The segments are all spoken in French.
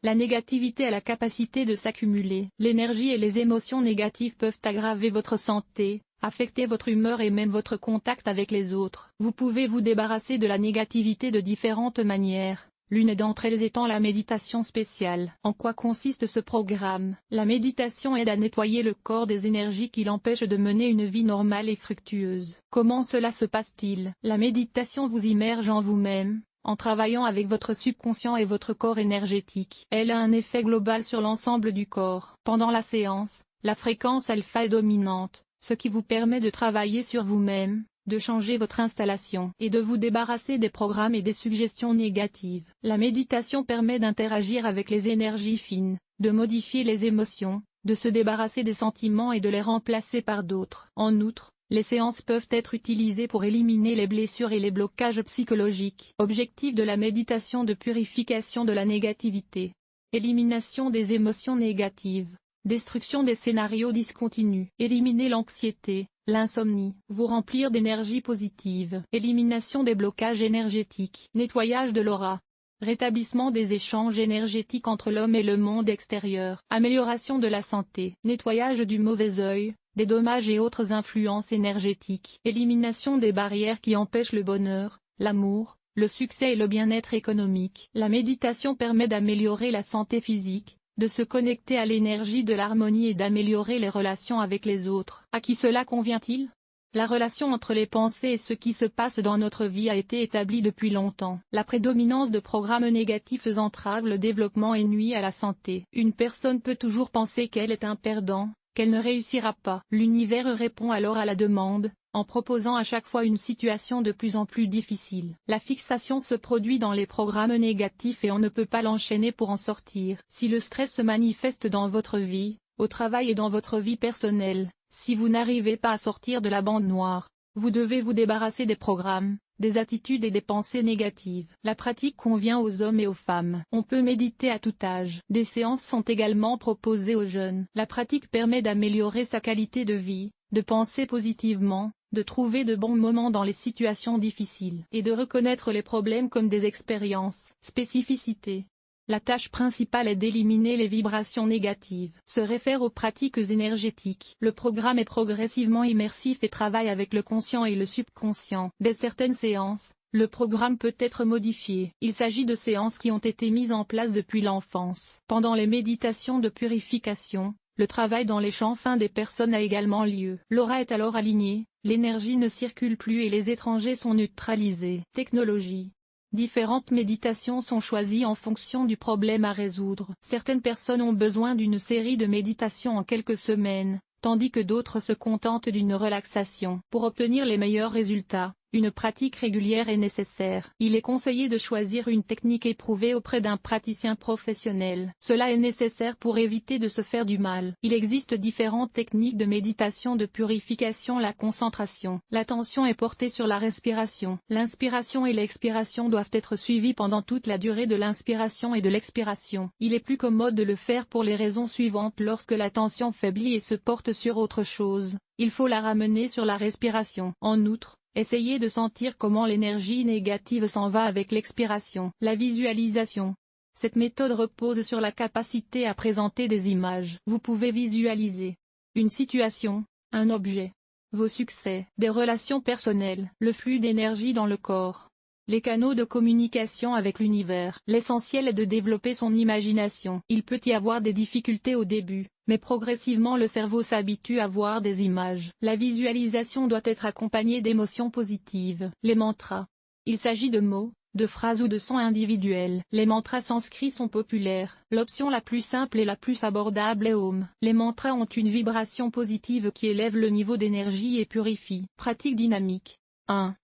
La négativité a la capacité de s'accumuler. L'énergie et les émotions négatives peuvent aggraver votre santé, affecter votre humeur et même votre contact avec les autres. Vous pouvez vous débarrasser de la négativité de différentes manières. L'une d'entre elles étant la méditation spéciale. En quoi consiste ce programme? La méditation aide à nettoyer le corps des énergies qui l'empêchent de mener une vie normale et fructueuse. Comment cela se passe-t-il? La méditation vous immerge en vous-même, en travaillant avec votre subconscient et votre corps énergétique. Elle a un effet global sur l'ensemble du corps. Pendant la séance, la fréquence alpha est dominante, ce qui vous permet de travailler sur vous-même, de changer votre installation et de vous débarrasser des programmes et des suggestions négatives. La méditation permet d'interagir avec les énergies fines, de modifier les émotions, de se débarrasser des sentiments et de les remplacer par d'autres. En outre, les séances peuvent être utilisées pour éliminer les blessures et les blocages psychologiques. Objectif de la méditation de purification de la négativité. Élimination des émotions négatives. Destruction des scénarios discontinus. Éliminer l'anxiété, l'insomnie. Vous remplir d'énergie positive. Élimination des blocages énergétiques. Nettoyage de l'aura. Rétablissement des échanges énergétiques entre l'homme et le monde extérieur. Amélioration de la santé. Nettoyage du mauvais œil, des dommages et autres influences énergétiques. Élimination des barrières qui empêchent le bonheur, l'amour, le succès et le bien-être économique. La méditation permet d'améliorer la santé physique, de se connecter à l'énergie de l'harmonie et d'améliorer les relations avec les autres. À qui cela convient-il? La relation entre les pensées et ce qui se passe dans notre vie a été établie depuis longtemps. La prédominance de programmes négatifs entrave le développement et nuit à la santé. Une personne peut toujours penser qu'elle est un perdant, qu'elle ne réussira pas. L'univers répond alors à la demande, en proposant à chaque fois une situation de plus en plus difficile. La fixation se produit dans les programmes négatifs et on ne peut pas l'enchaîner pour en sortir. Si le stress se manifeste dans votre vie, au travail et dans votre vie personnelle, si vous n'arrivez pas à sortir de la bande noire, vous devez vous débarrasser des programmes, des attitudes et des pensées négatives. La pratique convient aux hommes et aux femmes. On peut méditer à tout âge. Des séances sont également proposées aux jeunes. La pratique permet d'améliorer sa qualité de vie, de penser positivement, de trouver de bons moments dans les situations difficiles et de reconnaître les problèmes comme des expériences. Spécificité. La tâche principale est d'éliminer les vibrations négatives. Se réfère aux pratiques énergétiques. Le programme est progressivement immersif et travaille avec le conscient et le subconscient. Dès certaines séances, le programme peut être modifié. Il s'agit de séances qui ont été mises en place depuis l'enfance. Pendant les méditations de purification, le travail dans les champs fins des personnes a également lieu. L'aura est alors alignée, l'énergie ne circule plus et les étrangers sont neutralisés. Technologie. Différentes méditations sont choisies en fonction du problème à résoudre. Certaines personnes ont besoin d'une série de méditations en quelques semaines, tandis que d'autres se contentent d'une relaxation. Pour obtenir les meilleurs résultats, une pratique régulière est nécessaire. Il est conseillé de choisir une technique éprouvée auprès d'un praticien professionnel. Cela est nécessaire pour éviter de se faire du mal. Il existe différentes techniques de méditation de purification. La concentration. L'attention est portée sur la respiration. L'inspiration et l'expiration doivent être suivies pendant toute la durée de l'inspiration et de l'expiration. Il est plus commode de le faire pour les raisons suivantes. Lorsque l'attention faiblit et se porte sur autre chose, il faut la ramener sur la respiration. En outre, essayez de sentir comment l'énergie négative s'en va avec l'expiration. La visualisation. Cette méthode repose sur la capacité à présenter des images. Vous pouvez visualiser une situation, un objet, vos succès, des relations personnelles, le flux d'énergie dans le corps, les canaux de communication avec l'univers. L'essentiel est de développer son imagination. Il peut y avoir des difficultés au début, mais progressivement le cerveau s'habitue à voir des images. La visualisation doit être accompagnée d'émotions positives. Les mantras. Il s'agit de mots, de phrases ou de sons individuels. Les mantras sanskrits sont populaires. L'option la plus simple et la plus abordable est Om. Les mantras ont une vibration positive qui élève le niveau d'énergie et purifie. Pratique dynamique. 1.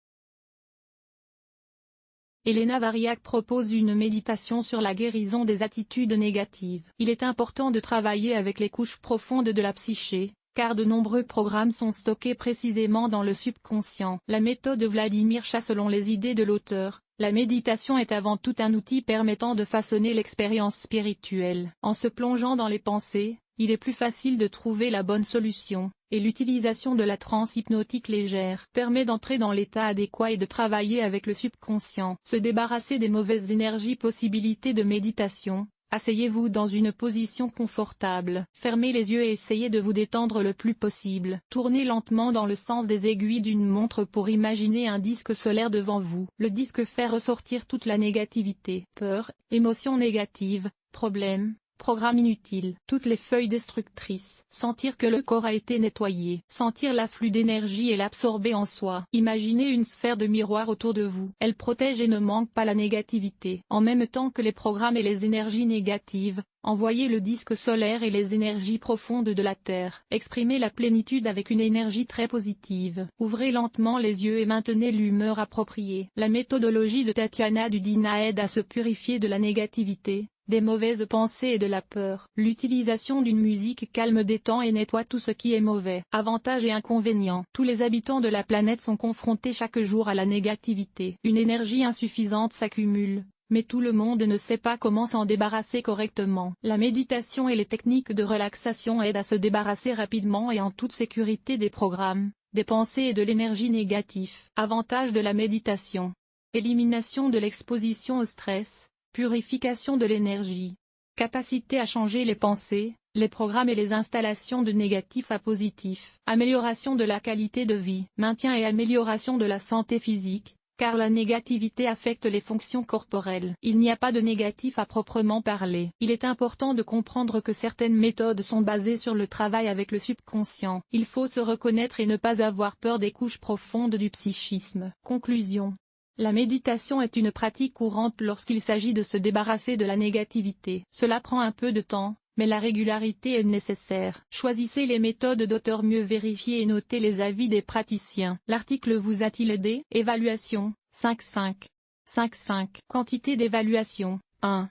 Elena Variac propose une méditation sur la guérison des attitudes négatives. Il est important de travailler avec les couches profondes de la psyché, car de nombreux programmes sont stockés précisément dans le subconscient. La méthode Vladimir Chat. Selon les idées de l'auteur, la méditation est avant tout un outil permettant de façonner l'expérience spirituelle. En se plongeant dans les pensées, il est plus facile de trouver la bonne solution, et l'utilisation de la transe hypnotique légère permet d'entrer dans l'état adéquat et de travailler avec le subconscient. Se débarrasser des mauvaises énergies. Possibilité de méditation. Asseyez-vous dans une position confortable. Fermez les yeux et essayez de vous détendre le plus possible. Tournez lentement dans le sens des aiguilles d'une montre pour imaginer un disque solaire devant vous. Le disque fait ressortir toute la négativité, peur, émotions négatives, problèmes, programmes inutiles, toutes les feuilles destructrices. Sentir que le corps a été nettoyé. Sentir l'afflux d'énergie et l'absorber en soi. Imaginez une sphère de miroir autour de vous. Elle protège et ne manque pas la négativité. En même temps que les programmes et les énergies négatives, envoyez le disque solaire et les énergies profondes de la Terre. Exprimez la plénitude avec une énergie très positive. Ouvrez lentement les yeux et maintenez l'humeur appropriée. La méthodologie de Tatiana Dudina aide à se purifier de la négativité, des mauvaises pensées et de la peur. L'utilisation d'une musique calme détend et nettoie tout ce qui est mauvais. Avantages et inconvénients. Tous les habitants de la planète sont confrontés chaque jour à la négativité. Une énergie insuffisante s'accumule, mais tout le monde ne sait pas comment s'en débarrasser correctement. La méditation et les techniques de relaxation aident à se débarrasser rapidement et en toute sécurité des programmes, des pensées et de l'énergie négative. Avantages de la méditation. Élimination de l'exposition au stress. Purification de l'énergie. Capacité à changer les pensées, les programmes et les installations de négatif à positif. Amélioration de la qualité de vie. Maintien et amélioration de la santé physique, car la négativité affecte les fonctions corporelles. Il n'y a pas de négatif à proprement parler. Il est important de comprendre que certaines méthodes sont basées sur le travail avec le subconscient. Il faut se reconnaître et ne pas avoir peur des couches profondes du psychisme. Conclusion. La méditation est une pratique courante lorsqu'il s'agit de se débarrasser de la négativité. Cela prend un peu de temps, mais la régularité est nécessaire. Choisissez les méthodes d'auteurs mieux vérifiées et notez les avis des praticiens. L'article vous a-t-il aidé? Évaluation, 5,5. 5,5. Quantité d'évaluation, 1.